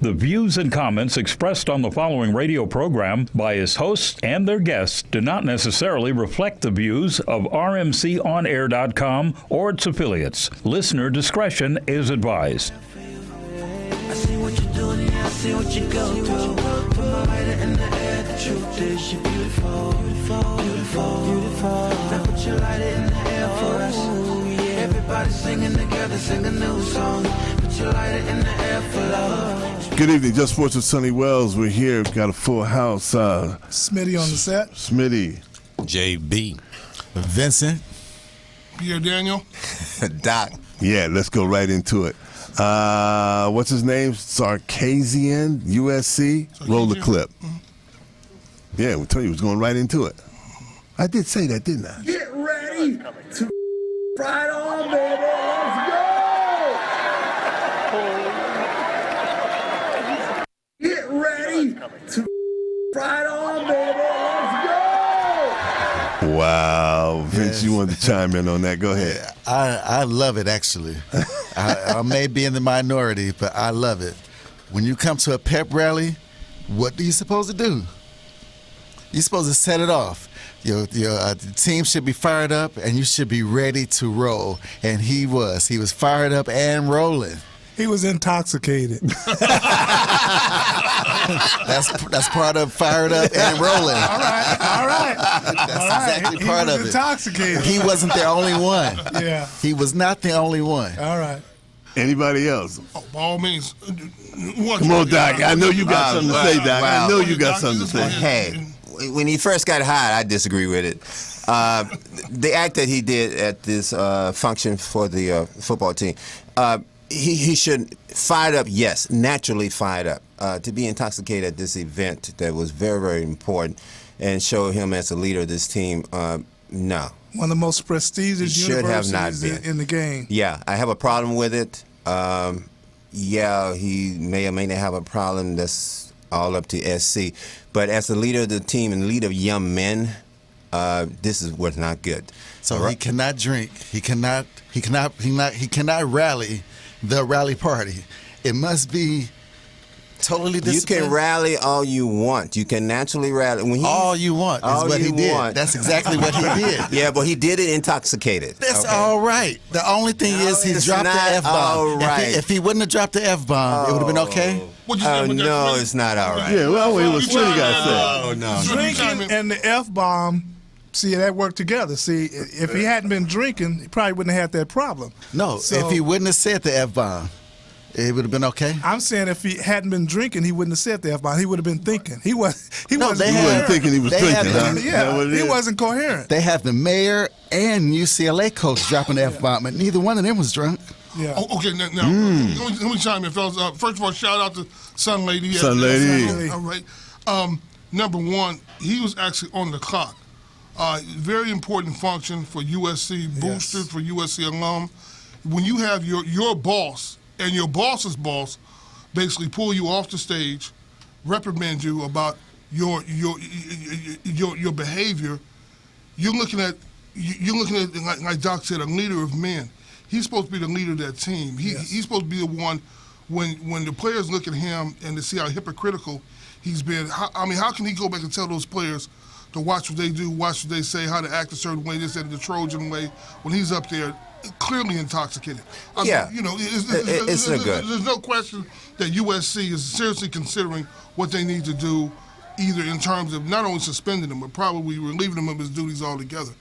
The views and comments expressed on the following radio program by its hosts and their guests do not necessarily reflect the views of RMCOnAir.com or its affiliates. Listener discretion is advised. I see what you're doing, yeah, I see what you go through. Put my lighter in the air, the truth is you're beautiful, beautiful, beautiful, beautiful. Now put your lighter in the air for us. Everybody singing together, sing a new song. Put your lighter in the air for love. Good evening, Just Sports with Sonny Wells. We're here, got a full house. Smitty on the set. Smitty. JB. Vincent. Pierre Daniel. Doc. Yeah, let's go right into it. What's his name? Sarkisian, USC. Roll the clip. Mm-hmm. Yeah, we'll tell you, it was going right into it. I did say that, didn't I? Get ready to ride on, baby. Let's go. Get ready to ride on, baby. Let's go. Wow. Vince, Yes. you wanted to chime in on that. Go ahead. I love it, actually. I may be in the minority, but I love it. When you come to a pep rally, what are you supposed to do? You're supposed to set it off. Your team should be fired up, and you should be ready to roll. And he was. He was fired up and rolling. He was intoxicated. That's part of fired up and rolling. All right. That's exactly part he of was it. intoxicated. He wasn't the only one. Yeah. He was not the only one. All right. Anybody else? Oh, by all means. Come on, Doc. I know you got something to say, Doc. I know you got something to say. Hey, when he first got hired, I disagree with it. The act that he did at this function for the football team, he should fired up. Yes, naturally fired up. To be intoxicated at this event that was very, very important, and show him as a leader of this team. No. One of the most prestigious Should have not universities been. in the game. Yeah, I have a problem with it. Yeah, he may or may not have a problem. That's all up to SC. But as the leader of the team and leader of young men, this was not good. So he cannot drink. He cannot rally the rally party. It must be totally You disciplined. can rally all you want. You can naturally rally. When he, All you want is all what he you did. want. That's exactly what he did. Yeah, but he did it intoxicated. That's okay? all right. The only thing No, is he it's dropped the not F-bomb. all right. If he wouldn't have dropped the F-bomb, it would have been okay. What'd you say Oh, about that, no, Smitty? it's not all right. Yeah, well, wait, what's Smitty got to say? Oh, no. Smitty, chime Drinking in. and the F-bomb, see, that worked together. See, if he hadn't been drinking, he probably wouldn't have had that problem. No, So- if he wouldn't have said the F-bomb, it would have been okay. I'm saying if he hadn't been drinking, he wouldn't have said the F-bomb. He would have been thinking. He wasn't they You wasn't coherent. thinking he was They drinking, had huh? to- Is that what it He is? wasn't coherent. They have the mayor and UCLA coach dropping the F-bomb, and neither one of them was drunk. Yeah. Oh, okay, now, let me chime in, fellas. First of all, shout out to Sun Lady. Sun Lady. All right. Number one, he was actually on the clock. Very important function for USC boosters, for USC alum. When you have your boss and your boss's boss basically pull you off the stage, reprimand you about your behavior, you're looking at like Doc said, a leader of men. He's supposed to be the leader of that team. He's supposed to be the one when the players look at him and to see how hypocritical he's been. How can he go back and tell those players to watch what they do, watch what they say, how to act a certain way, this and the Trojan way, when he's up there clearly intoxicated? Yeah. It's no good. There's no question that USC is seriously considering what they need to do, either in terms of not only suspending him, but probably relieving him of his duties altogether.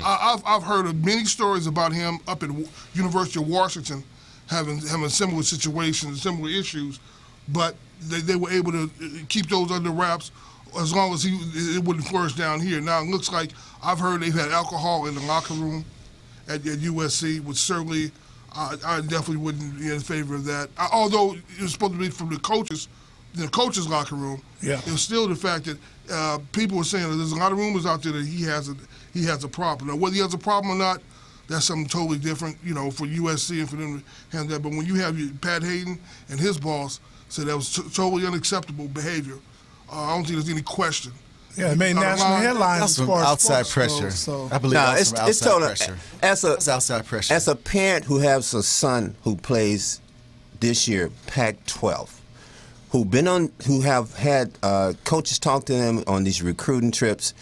I've heard of many stories about him up at University of Washington having similar situations, similar issues, but they were able to keep those under wraps as long as it wouldn't flourish down here. Now, it looks like I've heard they've had alcohol in the locker room at USC, which certainly I definitely wouldn't be in favor of that. Although it was supposed to be from the coaches locker room, Yeah. it was still the fact that people were saying that there's a lot of rumors out there that he has a problem. Now, whether he has a problem or not, that's something totally different, for USC and for them to handle that. But when you have Pat Hayden and his boss say that was totally unacceptable behavior, I don't think there's any question. Yeah, it made national headlines That's as from far as outside sports pressure. goes, so. I believe No, that's it's from outside total. pressure. It's outside pressure. As a parent who has a son who plays this year Pac-12, who have had coaches talk to them on these recruiting trips,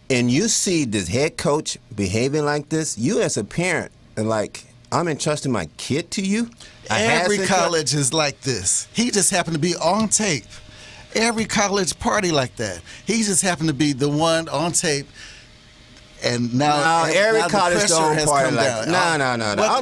and you see this head coach behaving like this, you as a parent are like, I'm entrusting my kid to you? Every college is like this. He just happened to be on tape. Every college party like that. He just happened to be the one on tape. And now every now college the pressure don't has party come like down.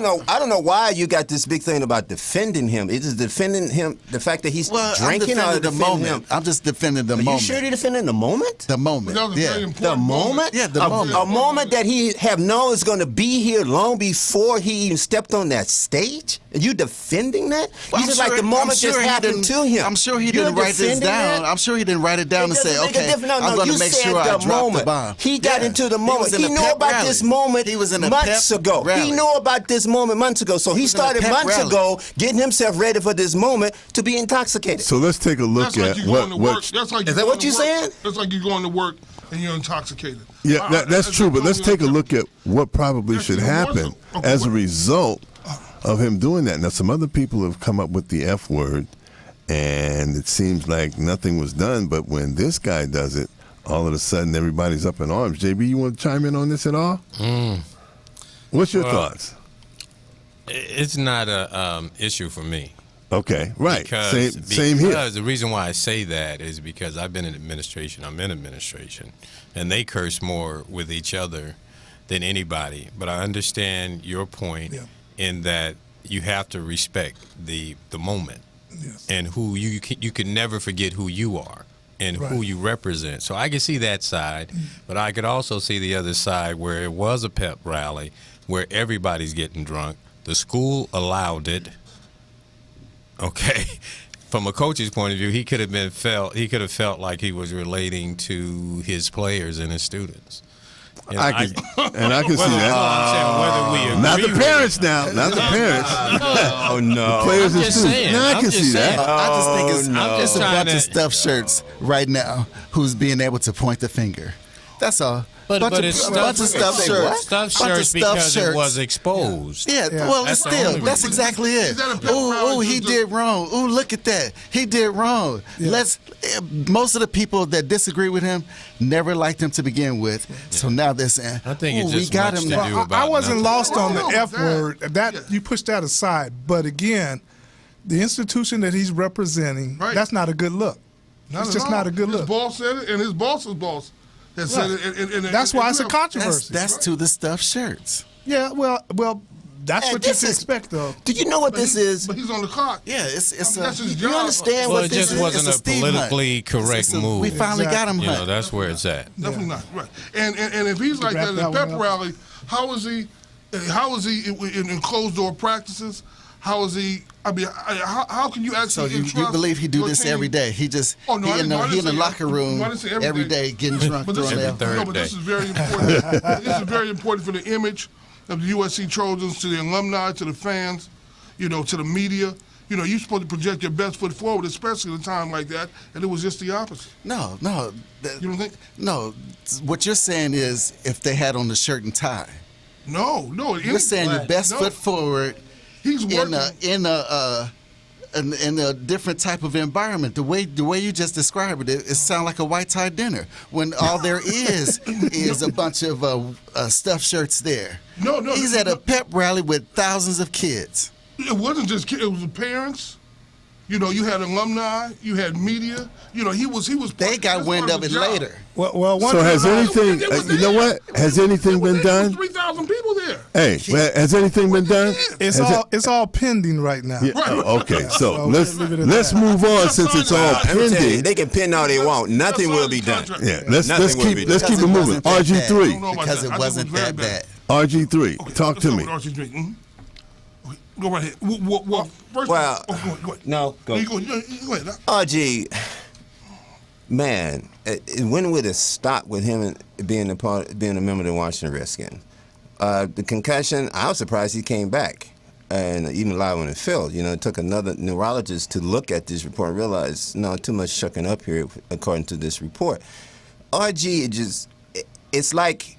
No. I don't know why you got this big thing about defending him. Is it defending him the fact that he's drinking I'm or defending the moment. him? I'm just defending the Are moment. you sure you're defending the moment? The moment. That was a very Yeah. important The moment? Yeah, the moment. A moment that he have known is going to be here long before he even stepped on that stage? Are you defending that? Well, You just like the moment just happened to him. I'm sure he You're didn't write this defending down. that? I'm sure he didn't write it down It and say, doesn't make a okay, difference. No, I'm going you to make said sure I the drop moment. the bomb. He got into the moment. was in He a knew pep about rally. this moment He was in a months pep ago. rally. He knew about this moment months ago. So he was in a started pep months rally. ago getting himself ready for this moment to be intoxicated. So let's take a look That's like at you going to work. That's like Is that what you're saying? That's like you going to work and you're intoxicated. Yeah, that's true. But let's take a look at what probably That's should even more happen so. Okay, as a what- result of him doing that. Now, some other people have come up with the F word, and it seems like nothing was done. But when this guy does it, all of a sudden everybody's up in arms. JB, you want to chime in on this at all? What's your thoughts? It's not a issue for me. Okay, right. Because, Same here. Because the reason why I say that is because I've been in administration. I'm in administration, and they curse more with each other than anybody. But I understand your point in that you have to respect the moment and who you can never forget who you are and who you represent. So I can see that side, but I could also see the other side where it was a pep rally where everybody's getting drunk. The school allowed it. Okay, from a coach's point of view, he could have felt like he was relating to his players and his students. And I can see that. whether we agree Not the with parents it. now. Not the parents. Oh no! Players and just students. saying. No, I I'm can just see saying. that. I just think it's, I'm just it's a trying bunch to- of stuffed shirts right now who's being able to point the finger. That's all. But bunch it's of stuffed shirts. Stuffed Bunch of shirts stuffed because it shirts. was exposed. Yeah, well, That's the still, only that's reason. exactly it. Is that a pep rally Ooh, he to- did wrong. Ooh, look at that. He did wrong. Most of the people that disagree with him never liked him to begin with. So now they're saying, I think it's ooh, we just got much him to now. do I about wasn't nothing. lost on the No, F that- word. That yeah. you push that aside. But again, the institution that he's representing, Right. that's not a good look. It's just at all. not a good His look. boss said it, and his boss's boss has said it. And That's why it's a real. controversy. That's to the stuffed shirts. Yeah, well, that's And what you this should is- expect, though. Do you know what this is? But he's on the clock. Yeah, it's a. That's his You job. understand Well, what it this just is? wasn't it's a Steve hunt. politically correct move. We finally got him. You know, Hunt. that's where it's at. Definitely not. Right. And if he's like wrap that that at a pep one up. rally, how is he? How is he in closed door practices? How is he? I mean, how can you So actually? you entrust believe he do your this team? every day? He just Oh, no, I he in didn't- I the, didn't he in the say locker every- room I didn't say every day getting drunk But this, throwing is, out. third no, but this day. is very important. This is very important for the image of the USC Trojans, to the alumni, to the fans, to the media. You're supposed to project your best foot forward, especially at a time like that, and it was just the opposite. No. You don't think? No, what you're saying is if they had on the shirt and tie. No. You're saying your best foot forward He's working. in a different type of environment. The way you just described it sounds like a white tie dinner when all there is a bunch of stuffed shirts there. No, He's at a pep rally with thousands of kids. It wasn't just kids, it was the parents. You had alumni, you had media. He was. They got that's wind part of his it job. later. Well, one So thing has about- anything? It was You know there. what? Has anything been done? 3,000 people there. Hey, has anything been done? It's all pending right now. Yeah, okay, so So let's leave it at let's that. move on since it's all I'm telling you, pending. they can pin all they want. Nothing will be done. Yeah, let's Nothing will be keep done. it moving. Because it wasn't that RG3, know about Because that. it I think wasn't it was very that bad. bad. RG3, talk Let's to go me. with RG3. Mhm. Go right ahead. First, Well, go ahead. No, go. You go ahead. RG, man, when would it stop with him being a member of the Washington Redskins? The concussion, I was surprised he came back, and even live on the field. It took another neurologist to look at this report and realize, no, too much shucking up here, according to this report. RG, it's like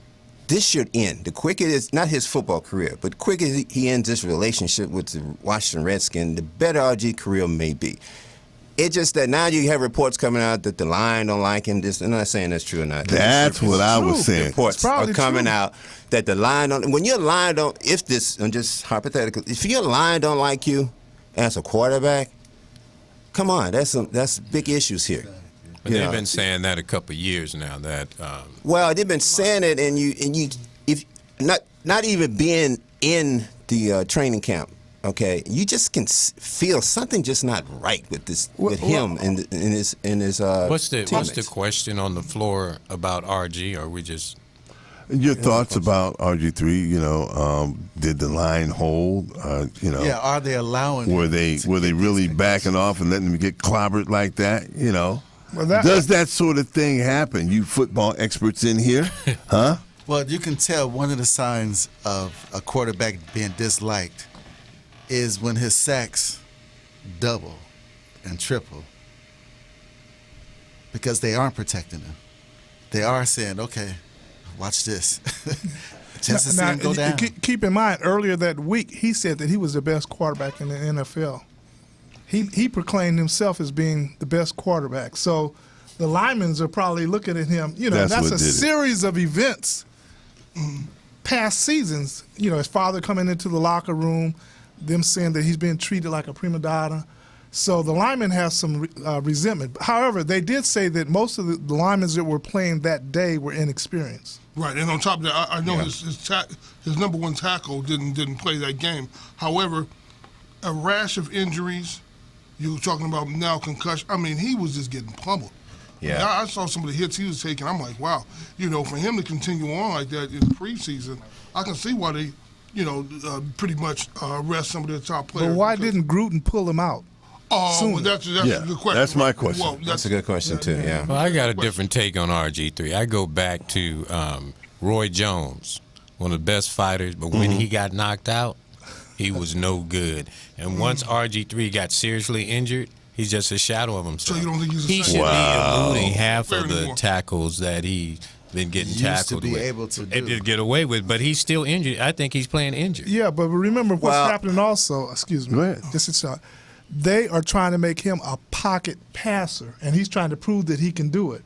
this should end. The quicker it's not his football career, but the quicker he ends this relationship with the Washington Redskins, the better RG career may be. It's just that now you have reports coming out that the line don't like him. I'm not saying that's true or not. That's what I was saying. Reports are coming out that the line don't. When your line don't, if this, I'm just hypothetical. If your line don't like you as a quarterback, come on, that's big issues here. But they've been saying that a couple of years now. That well, they've been saying it, and you if not even being in the training camp. Okay, you just can feel something just not right with this, with him and his. What's the teammates. question on the floor about RG? Or we just Your thoughts about RG3? You know, did the line hold? You know, Yeah, are they allowing? were him they to were get they these really things? backing off and letting them get clobbered like that? You know, Well, does that sort of thing happen? You football experts in here, huh? Well, you can tell one of the signs of a quarterback being disliked is when his sacks double and triple because they aren't protecting him. They are saying, okay, watch this. Just to see him go down. Keep in mind, earlier that week, he said that he was the best quarterback in the NFL. He proclaimed himself as being the best quarterback. So the linemen are probably looking at him. You know, That's that's what a did it. series of events, past seasons. You know, his father coming into the locker room, them saying that he's being treated like a prima donna. So the linemen have some resentment. However, they did say that most of the linemen that were playing that day were inexperienced. Right, and on top of that, I know his number one tackle didn't play that game. However, a rash of injuries. You were talking about now concussion. I mean, he was just getting pummeled. Yeah. I saw some of the hits he was taking. I'm like, wow. You know, for him to continue on like that in the preseason, I can see why they, pretty much rest some of their top players. But why didn't Gruden pull him out? Well, that's a good question. that's my question. Well, That's a good question too. Yeah. Well, I got a different take on RG3. I go back to Roy Jones, one of the best fighters, but when he got knocked out, he was no good. And once RG3 got seriously injured, he's just a shadow of himself. So you don't think he's the He same? should Wow. be eluding half Fair of the anymore. tackles that he's been getting Used to tackled be with. able to And do. did get away with, but he's still injured. I think he's playing injured. Yeah, but remember what's Well- happening also. Excuse me. Go ahead. Just a shot. They are trying to make him a pocket passer, and he's trying to prove that he can do it.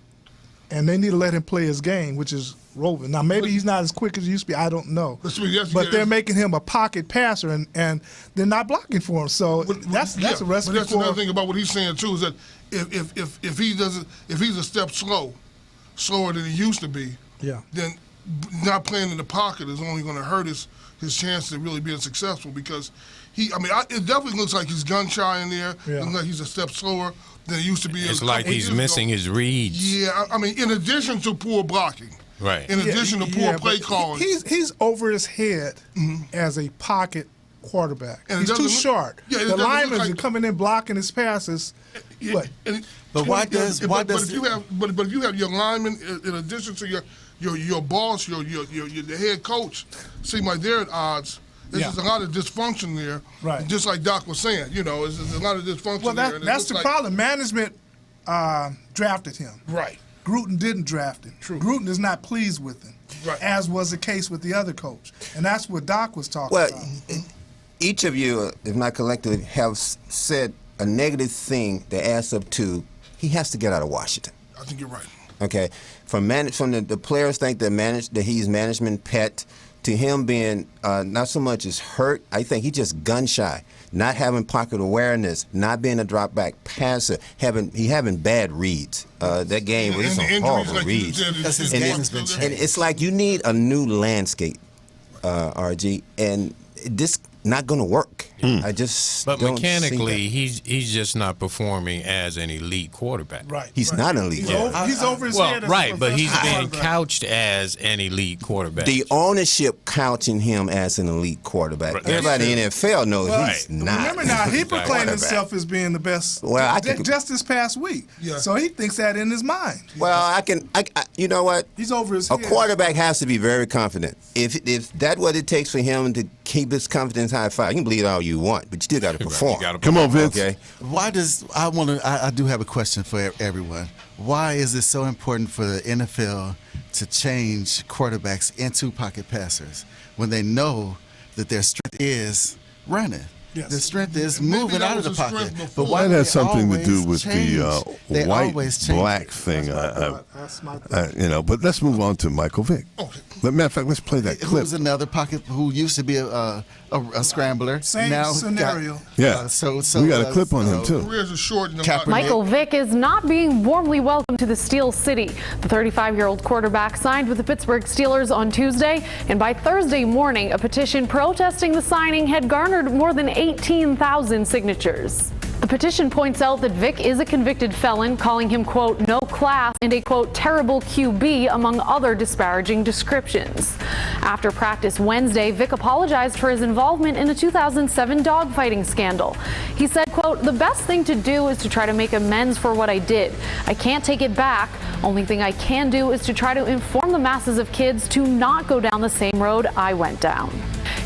And they need to let him play his game, which is roving. Now, maybe he's not as quick as he used to be. I don't know. But they're making him a pocket passer, and they're not blocking for him. So that's a recipe But that's for. another thing about what he's saying too is that if he's a step slower than he used to be, Yeah. then not playing in the pocket is only going to hurt his chance of really being successful because it definitely looks like he's gun shy in there. Yeah. It looks like he's a step slower than he used to be. It's a like couple he's years missing ago. his reads. Yeah, I mean, in addition to poor blocking, Right. in addition to poor Yeah, play but calling, He's over his head as a pocket quarterback. And it He's too doesn't look- short. Yeah, it the doesn't look linemen like- are coming in blocking his passes. What? But why does But if you have your lineman in addition to your boss, the head coach, seem like they're at odds. There's just a lot of dysfunction there. Right. Just like Doc was saying, there's a lot of dysfunction Well, there. and it that's looks the like- problem. Management drafted him. Right. Gruden didn't draft him. True. Gruden is not pleased with him, Right. as was the case with the other coach. And that's what Doc was talking Well, about. each of you, if not collectively, have said a negative thing that adds up to he has to get out of Washington. I think you're right. Okay, from the players think that he's management pet to him being not so much as hurt. I think he's just gun shy, not having pocket awareness, not being a drop back passer, having bad reads. That game was And some the injuries, horrible like you reads. said, That's his is- game And, has been it- changed. and it's like you need a new landscape, RG, and this not going to work. I just But don't see mechanically, that. he's just not performing as an elite quarterback. Right. He's right. not an elite He's, quarterback. over, he's over his Well, head. As a right, but he's professional being quarterback. couched as an elite quarterback. The ownership couching him as an elite quarterback. Right. Everybody in the NFL knows Well, he's not. Remember now, he proclaimed quarterback. himself as being the best. Well, I can- just this past week. Yeah. So he thinks that in his mind. Well, I you know what? He's over his A head. quarterback has to be very confident. If that's what it takes for him to keep his confidence high, fire, you can believe all you want, but you still got to perform. You gotta Come on, Vince. Okay. Why does I do have a question for everyone. Why is it so important for the NFL to change quarterbacks into pocket passers when they know that their strength is running? Yes. The strength is Maybe moving that out of was the the strength pocket. before. But why That has they something to do always with change? the They always change. white-black thing. That's my thought. But let's move on to Michael Vick. Okay. Matter of fact, let's play that clip. Who's another pocket who used to be a scrambler? Same now scenario. Yeah. So we got a clip on him, too. Careers are short. And Kaepernick. Michael Vick is not being warmly welcomed to the Steel City. The 35-year-old quarterback signed with the Pittsburgh Steelers on Tuesday, and by Thursday morning, a petition protesting the signing had garnered more than 18,000 signatures. The petition points out that Vick is a convicted felon, calling him, quote, no class and a, quote, terrible QB, among other disparaging descriptions. After practice Wednesday, Vick apologized for his involvement in the 2007 dogfighting scandal. He said, quote, the best thing to do is to try to make amends for what I did. I can't take it back. Only thing I can do is to try to inform the masses of kids to not go down the same road I went down.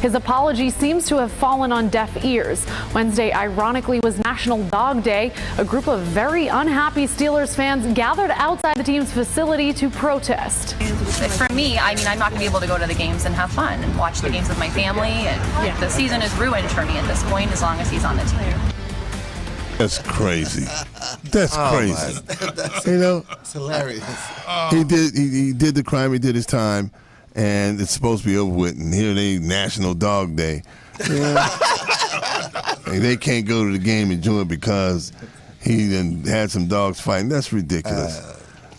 His apology seems to have fallen on deaf ears. Wednesday, ironically, was National Dog Day. A group of very unhappy Steelers fans gathered outside the team's facility to protest. For me, I mean, I'm not going to be able to go to the games and have fun and watch the games with my family. And the season is ruined for me at this point as long as he's on the team. That's crazy. That's crazy. It's hilarious. He did the crime. He did his time, and it's supposed to be over with. And here they National Dog Day. And they can't go to the game and join because he then had some dogs fighting. That's ridiculous.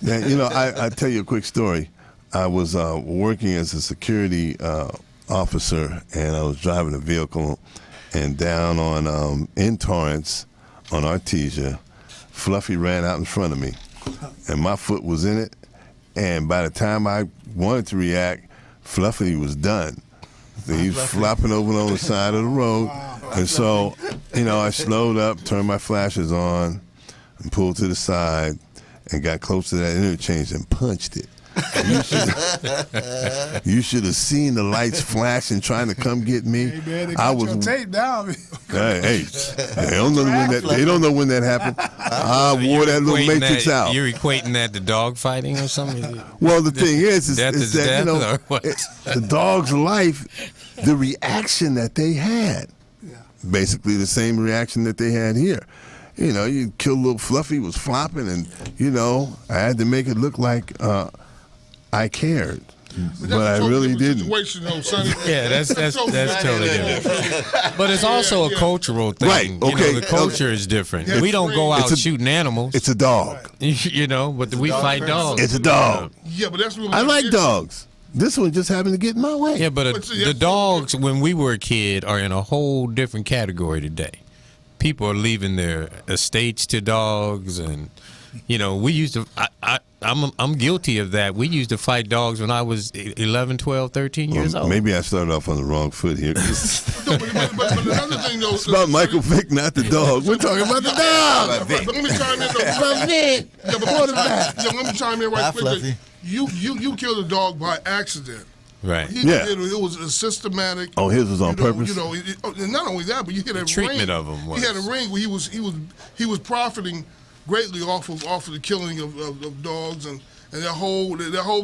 I tell you a quick story. I was working as a security officer, and I was driving a vehicle, and down on in Torrance on Artesia, Fluffy ran out in front of me, and my foot was in it. And by the time I wanted to react, Fluffy was done. He was flopping over on the side of the road. And so, I slowed up, turned my flashes on, and pulled to the side, and got close to that interchange and punched it. You should have seen the lights flashing, trying to come get me. Hey, man, they I got was. your tape down. Hey, they don't know when that happened. I wore that little matrix out. You're equating that to dog fighting or something? Well, the thing is death is that death, or what? the dog's life, the reaction that they had, basically the same reaction that they had here. You kill little Fluffy, was flopping, and I had to make it look like I cared. But I really didn't. Yeah, that's totally different. But it's also a cultural thing. Right, okay. The culture is different. We don't go out shooting animals. It's a dog. But we fight dogs. It's a dog. Yeah, but that's really I like dogs. This one just happened to get in my way. Yeah, but the dogs, when we were a kid, are in a whole different category today. People are leaving their estates to dogs, and we used to. I'm guilty of that. We used to fight dogs when I was 11, 12, 13 years old. Maybe I started off on the wrong foot here. But another thing, though, it's about Michael Vick, not the dog. We're talking about the dog. But let me chime in, though. Let me chime in right quickly. You killed a dog by accident. Right. It was a systematic. Oh, his was on purpose. Not only that, but you hit a treatment ring. of him. Was. He had a ring where he was profiting greatly off of the killing of dogs and that whole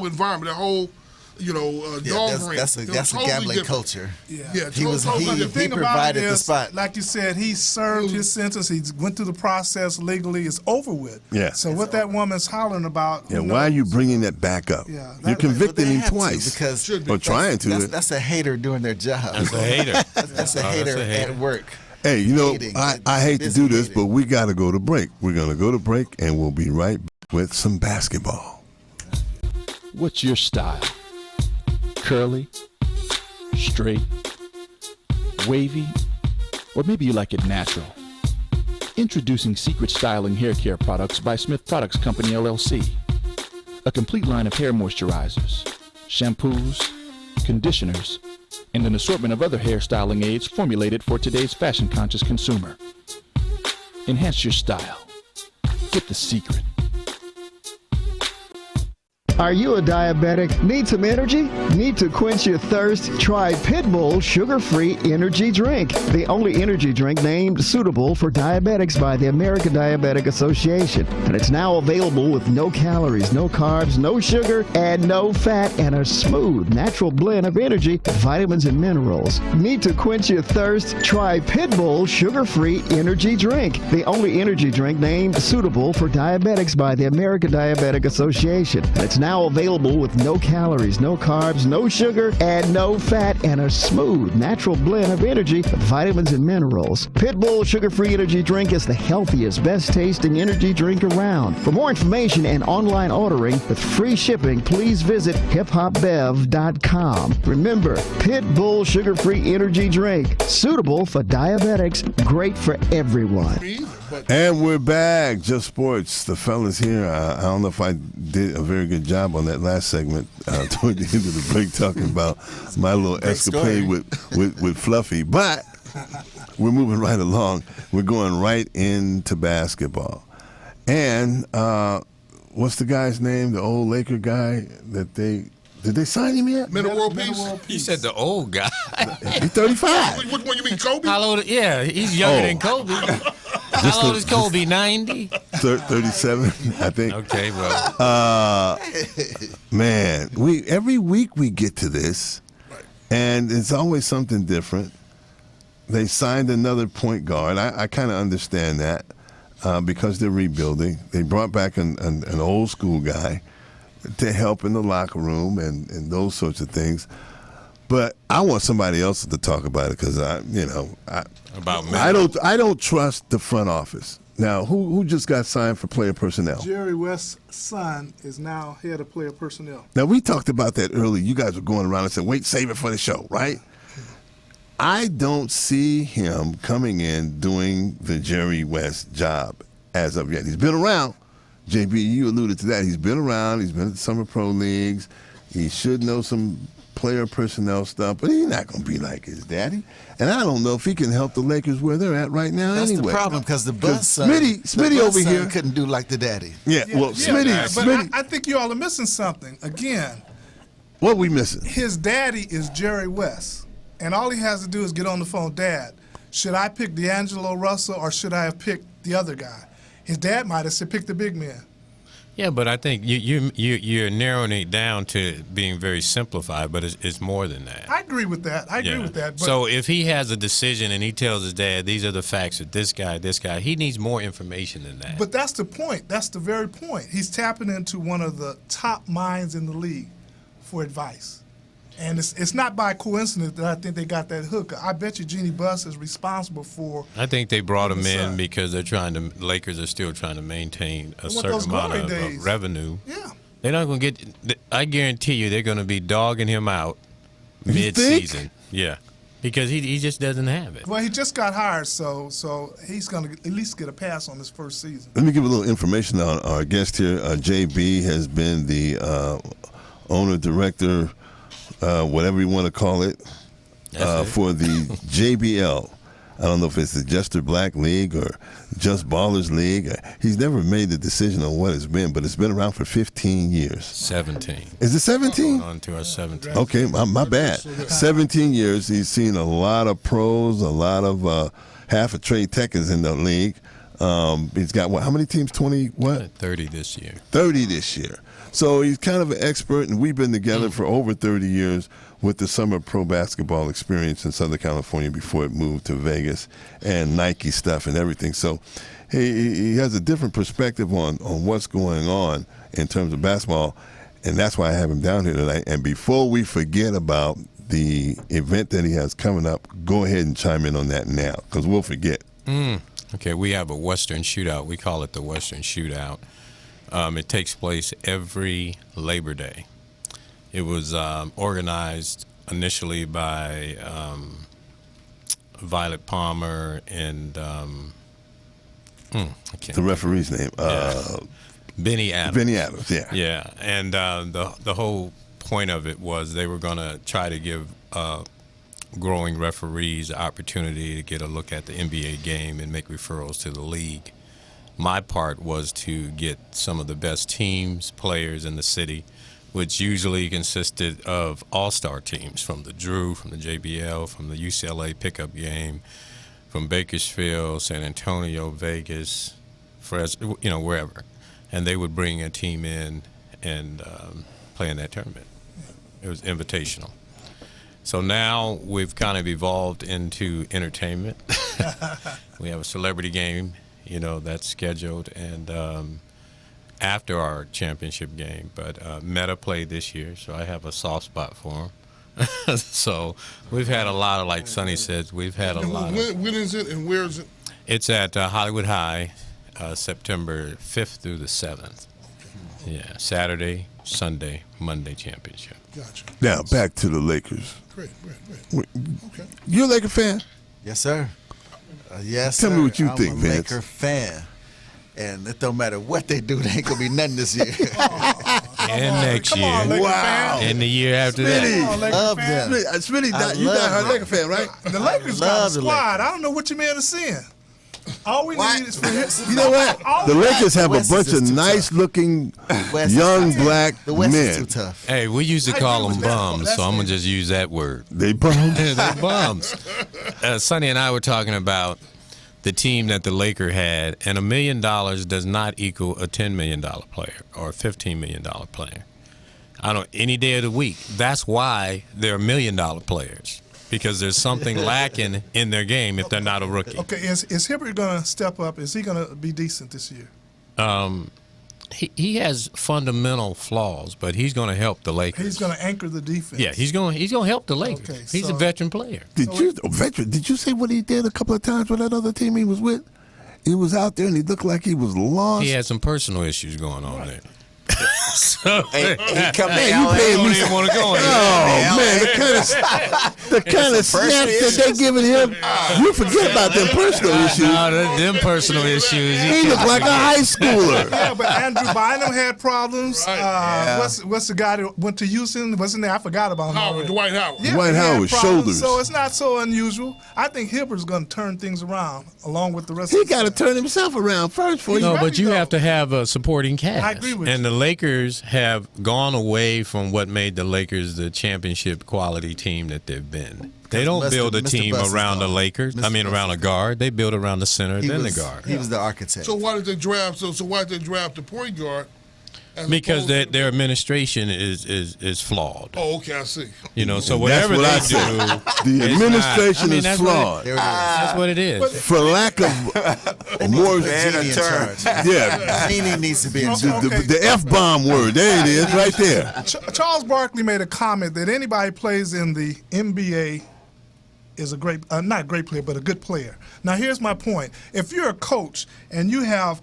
environment, that whole dog ring. That's a totally gambling different. culture. Yeah, he He provided the spot. Like you said, he served his sentence. He went through the process legally. It's over with. Yeah. So what that woman's hollering about? Yeah. Why are you bringing that back up? Yeah. You're convicting him twice. Or trying to. That's a hater doing their job. That's a hater. That's a hater at work. Hey, I hate to do this, but we got to go to break. We're going to go to break, and we'll be right back with some basketball. What's your style? Curly, straight, wavy, or maybe you like it natural? Introducing Secret Styling Hair Care Products by Smith Products Company, LLC. A complete line of hair moisturizers, shampoos, conditioners, and an assortment of other hair styling aids formulated for today's fashion-conscious consumer. Enhance your style. Get the secret. Are you a diabetic? Need some energy? Need to quench your thirst? Try Pitbull Sugar-Free Energy Drink, the only energy drink named suitable for diabetics by the American Diabetic Association. And it's now available with no calories, no carbs, no sugar, and no fat, and a smooth, natural blend of energy, vitamins, and minerals. Need to quench your thirst? Try Pitbull Sugar-Free Energy Drink, the only energy drink named suitable for diabetics by the American Diabetic Association. And it's now available with no calories, no carbs, no sugar, and no fat, and a smooth, natural blend of energy, vitamins, and minerals. Pitbull Sugar-Free Energy Drink is the healthiest, best-tasting energy drink around. For more information and online ordering with free shipping, please visit hiphopbev.com. Remember, Pitbull Sugar-Free Energy Drink, suitable for diabetics, great for everyone. And we're back. Just Sports. The fellas here, I don't know if I did a very good job on that last segment toward the end of the break talking about my little escapade with Fluffy. But we're moving right along. We're going right into basketball. And what's the guy's name, the old Laker guy that did they sign him yet? Metta World Peace? You said the old guy. He's 35. Which one, you mean Kobe? How old? Yeah, he's younger than Kobe. How old is Kobe? 90? 37, I think. Okay, well. Man, every week we get to this, and it's always something different. They signed another point guard. I kind of understand that because they're rebuilding. They brought back an old school guy to help in the locker room and those sorts of things. But I want somebody else to talk about it because I don't trust the front office. Now, who just got signed for player personnel? Jerry West's son is now head of player personnel. Now, we talked about that earlier. You guys were going around and said, wait, save it for the show, right? I don't see him coming in doing the Jerry West job as of yet. He's been around. JB, you alluded to that. He's been around. He's been at the Summer Pro Leagues. He should know some player personnel stuff, but he's not going to be like his daddy. And I don't know if he can help the Lakers where they're at right now. That's anyway. the problem because the Buzz son, Smitty over here couldn't do like the daddy. Yeah, well, Smitty. But I think you all are missing something. Again, what we missing? His daddy is Jerry West, and all he has to do is get on the phone. Dad, should I pick D'Angelo Russell or should I have picked the other guy? His dad might have said pick the big man. Yeah, but I think you're narrowing it down to being very simplified, but it's more than that. I agree with that. But so if he has a decision and he tells his dad, these are the facts of this guy, he needs more information than that. But that's the point. That's the very point. He's tapping into one of the top minds in the league for advice. And it's not by coincidence that I think they got that hook. I bet you Jeannie Buss is responsible for. I think they brought him in because Lakers are still trying to maintain a certain amount of revenue. Yeah. They're not going to get, I guarantee you they're going to be dogging him out mid-season. Yeah. Because he just doesn't have it. Well, he just got hired, so he's going to at least get a pass on his first season. Let me give a little information on our guest here. JB has been the owner, director, whatever you want to call it, for the JBL. I don't know if it's the Jester Black League or Just Ballers League. He's never made the decision on what it's been, but it's been around for 15 years. 17. Is it 17? On to our 17. Okay, my bad. 17 years. He's seen a lot of pros, a lot of half of Trey Tech is in the league. He's got how many teams? 20 what? 30 this year. 30 this year. So he's kind of an expert, and we've been together for over 30 years with the Summer Pro Basketball experience in Southern California before it moved to Vegas and Nike stuff and everything. So he has a different perspective on what's going on in terms of basketball, and that's why I have him down here tonight. And before we forget about the event that he has coming up, go ahead and chime in on that now because we'll forget. Okay, we have a Western Shootout. We call it the Western Shootout. It takes place every Labor Day. It was organized initially by Violet Palmer and the referee's name, Benny Adams. Benny Adams, yeah. Yeah, and the whole point of it was they were going to try to give growing referees the opportunity to get a look at the NBA game and make referrals to the league. My part was to get some of the best teams, players in the city, which usually consisted of all-star teams from the Drew, from the JBL, from the UCLA pickup game, from Bakersfield, San Antonio, Vegas, Fresno, wherever. And they would bring a team in and play in that tournament. It was invitational. So now we've kind of evolved into entertainment. We have a celebrity game, that's scheduled, and after our championship game. But Meta played this year, so I have a soft spot for him. So we've had a lot of, like Sonny says, we've had a lot of. When is it and where is it? It's at Hollywood High, September 5th through the 7th. Yeah, Saturday, Sunday, Monday championship. Gotcha. Now, back to the Lakers. Great. Okay. You a Laker fan? Yes, sir. Yes, Tell sir. me what you I'm think, a Vince. Laker fan. And it don't matter what they do, they ain't going to be nothing this year. And next year. Wow. And the year after that. Love them. Smitty, you got her Laker fan, right? The Lakers got a squad. I don't know what you man is seeing. All we need is for him. You know what? The Lakers have a bunch of nice-looking young black The West is too men. tough. Hey, we used to call them bums, so I'm going to just use that word. They bums. They're bums. Sonny and I were talking about the team that the Laker had, and $1 million does not equal a $10 million player or a $15 million player. Any day of the week. That's why they're $1 million players, because there's something lacking in their game if they're not a rookie. Okay, is Hibbert going to step up? Is he going to be decent this year? He has fundamental flaws, but he's going to help the Lakers. He's going to anchor the defense. Yeah, he's going to help the Lakers. Okay, He's a veteran player. Did you say what he did a couple of times with that other team he was with? He was out there and he looked like he was lost. He had some personal issues going on there. So He come to you LA. paying me don't even want to go in there. Oh man, the kind of snaps that they giving him, you forget about them personal issues. No, them personal issues. He looked like a high schooler. Yeah, but Andrew Bynum had problems. What's the guy that went to Houston? Wasn't there? I forgot about him. Howard, Dwight Howard. Yeah, Dwight he had Howard, problems, shoulders. So it's not so unusual. I think Hibbert's going to turn things around along with the rest He of the got to turn himself around first for you. No, but you have to have a supporting cast. I agree with and you. the Lakers have gone away from what made the Lakers the championship quality team that they've been. They don't build a Mr. team Buss is around the gone. Lakers. Mr. Around a guard. They build around the center, then the guard. He was the architect. So why did they draft? So why did they draft the point guard? as Because opposed to their administration is flawed. Oh, okay, I see. So whatever what I they said. do, The it's administration not- is that's flawed. That's what it is. For lack of more, Genie in charge. yeah, Genie needs to be in Okay. charge. the F-bomb word. There it is, right there. Charles Barkley made a comment that anybody who plays in the NBA is a great, not a great player, but a good player. Now, here's my point. If you're a coach and you have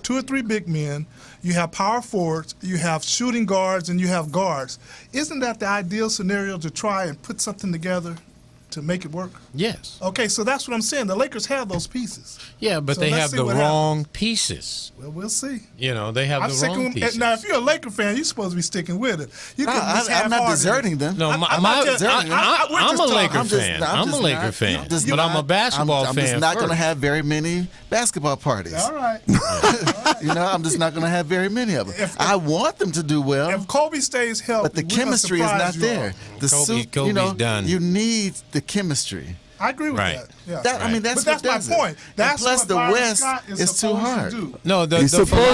2 or 3 big men, you have power forwards, you have shooting guards, and you have guards, isn't that the ideal scenario to try and put something together to make it work? Yes. Okay, so that's what I'm saying. The Lakers have those pieces. Yeah, but So they let's have see the what wrong pieces. Well, we'll see. They have I'm the sticking wrong with, pieces. now, if you're a Laker fan, you're supposed to be sticking with it. You can I'm not deserting them. No, I'm I'm not just- a we're just Laker talking. fan. I'm a Laker fan, but I'm a basketball I'm fan. just not going to first. have very many basketball parties. All right. I'm just not going to have very many of them. I want them to do well, If Kobe stays healthy, but the we're gonna chemistry is not surprise you there. all. The Kobe's done. You need the chemistry. I agree with Right. that. Yeah. I mean, that's but that's what does my it. point. That's and plus, what the Byron West Scott is is too supposed to hard. do. No, the He's supposed to do it.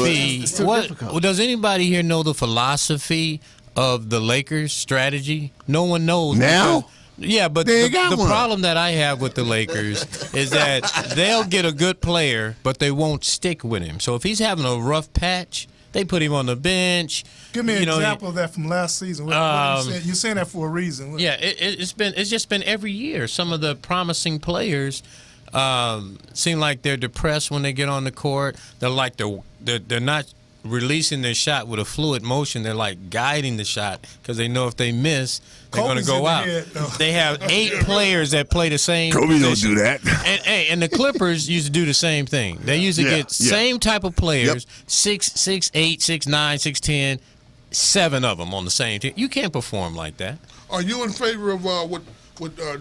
philosophy. It's too difficult. Does anybody here know the philosophy of the Lakers' strategy? No one knows. Now? Yeah, but They ain't got the one. problem that I have with the Lakers is that they'll get a good player, but they won't stick with him. So if he's having a rough patch, they put him on the bench. Give me an example of that from last season. What you saying? You're saying that for a reason. Yeah, it's just been every year. Some of the promising players seem like they're depressed when they get on the court. They're not releasing their shot with a fluid motion. They're like guiding the shot because they know if they miss, they're going to Kobe's go in the out. head, though. They have 8 players that play the same Kobe don't position. do that. And the Clippers used to do the same thing. They used to get same type of players, 6'8", 6'9", 6'10", 7 of them on the same team. You can't perform like that. Are you in favor of what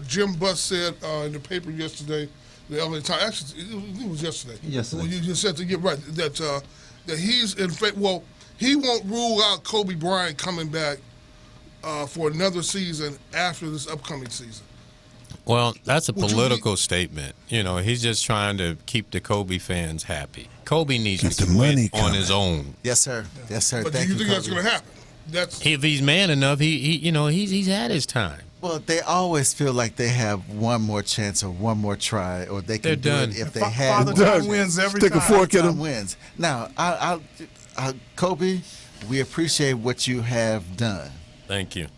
Jim Buss said in the paper yesterday? the LA Times. Actually, it was yesterday. Yesterday. Well, you just said to get right that he's in fact. Well, he won't rule out Kobe Bryant coming back for another season after this upcoming season. Well, that's a political statement. You know, he's just trying to keep the Kobe fans happy. Kobe needs to quit on his own. Yes, sir. Yes, sir. But Thank do you think that's Kobe. going to happen? If he's man enough, he's had his time. Well, they always feel like they have one more chance or one more try, or they can They're do done. it if they Father have. Time wins every Stick a time. fork in Time him. wins. Now, Kobe, we appreciate what you have done. Thank you.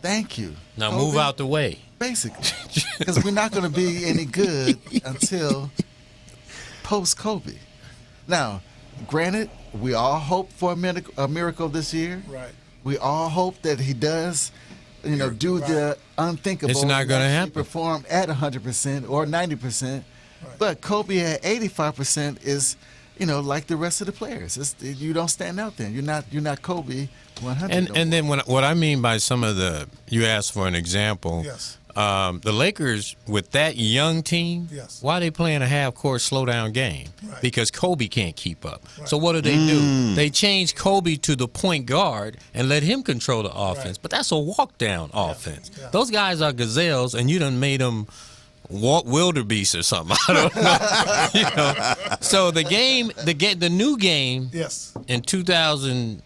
Thank you. Now Kobe, move out the way. Basically, because we're not going to be any good until post Kobe. Now, granted, we all hope for a miracle this year. Right. We all hope that he does, do the unthinkable. It's not gonna and happen. Perform at 100% or 90%. But Kobe at 85% is, like the rest of the players. You don't stand out there. You're not Kobe 100. And then what I mean by some of you asked for an example. Yes. The Lakers with that young team, Yes. why are they playing a half-court slow-down game? Right. Because Kobe can't keep up. Right. So what do? They change Kobe to the point guard and let him control the offense. Right. But that's a walk-down offense. Yeah. Those guys are gazelles, and you done made them wildebeest or something. I don't know. So the new game Yes. in 2000.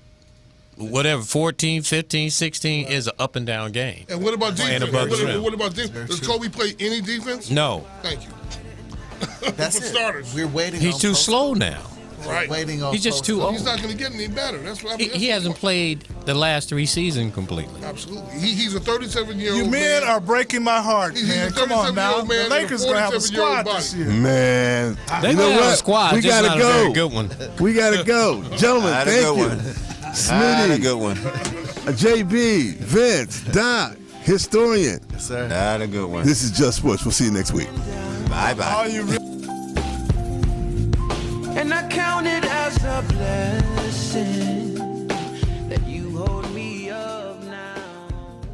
Whatever, 14, 15, 16 is an up and down game. And what about Playing defense? above the rim. What about defense? Does Kobe play any defense? No. Thank you. That's For it. starters. We're waiting. He's on too post- slow now. Right. Waiting on. He's just post- too old. He's not going to get any better. That's what I mean. He hasn't played the last 3 seasons completely. Absolutely. He's a 37-year-old You men are breaking my heart, He's man. a Come on now. 37-year-old man The in a Lakers going to have a 47-year-old squad body. this year. Man, They you know gonna have a what? squad, We just gotta not a go. very good one. We gotta go, gentlemen. Had a Thank good you. one. Smitty, Had a good one. JB, Vince, Doc, historian. Yes, sir. Had a good one. This is Just Sports. We'll see you next week. Bye-bye. Are you re- And I count it as a blessing